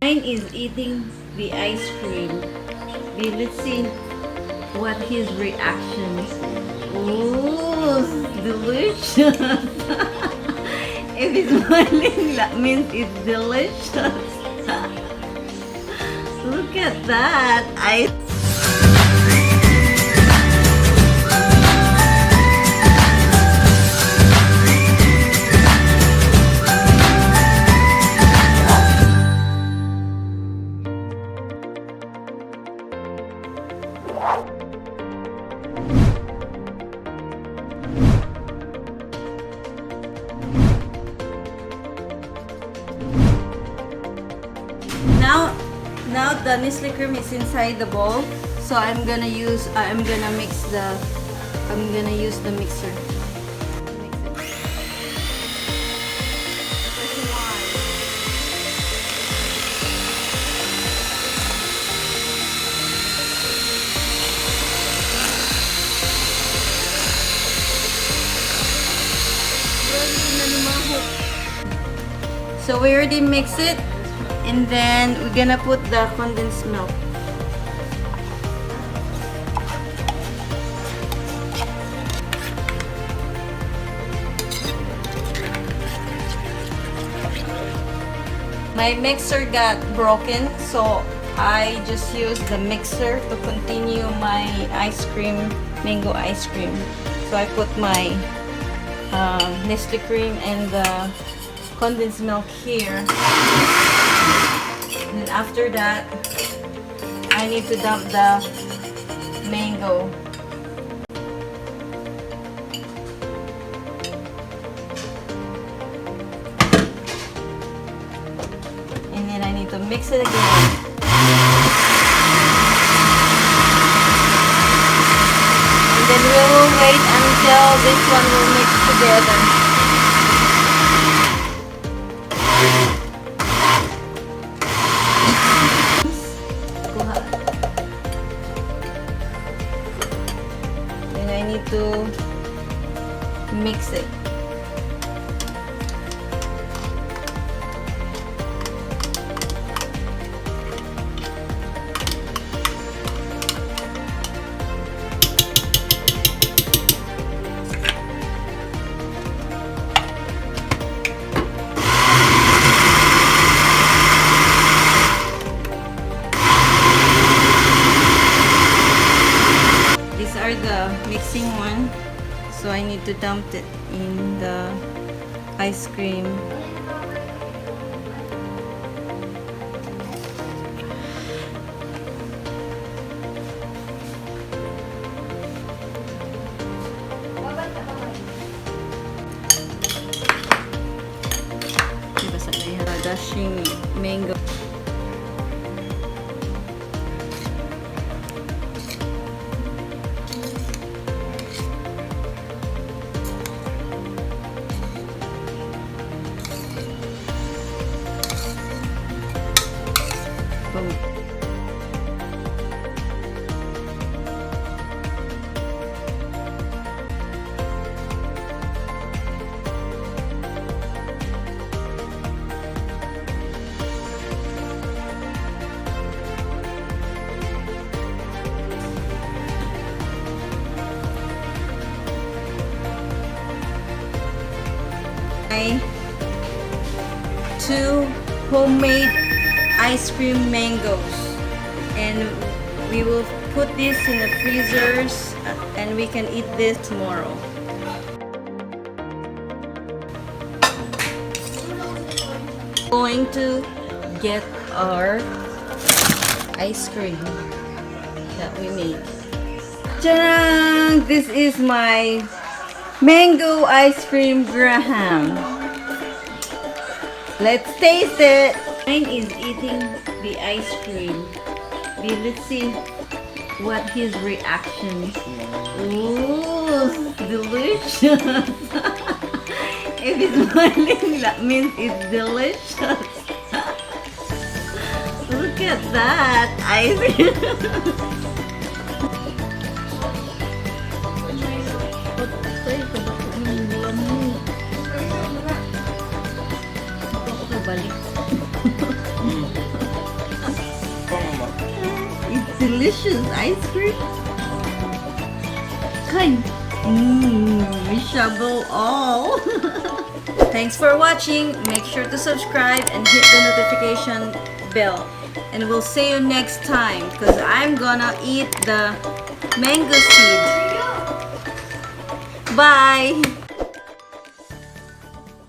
Mine is eating the ice cream. Let's see what his reaction is. Ooh, delicious. If it's smiling, that means it's delicious. Look at that. Now the Nestle cream is inside the bowl, so I'm gonna use the mixer. So we already mix it, and then we're gonna put the condensed milk. My mixer got broken, so I just used the mixer to continue my mango ice cream. So I put my Nestle cream and the condensed milk here. And after that, I need to dump the mango. And then I need to mix it again. And then we will wait until this one will mix together. Then I need to mix it. These are the mixing one, so I need to dump it in the ice cream. Diba sa dashing mango. Two homemade ice cream mangoes, and we will put this in the freezers and we can eat this tomorrow. Going to get our ice cream that we made. Ta-da! This is my mango ice cream graham. Let's taste it. Mine is eating the ice cream. Let's see what his reaction is. Ooh, delicious. If it's smiling, that means it's delicious. Look at that ice cream. Balik. delicious ice cream. Kind. Shovel all. Thanks for watching. Make sure to subscribe and hit the notification bell. And we'll see you next time because I'm gonna eat the mango seed. Bye.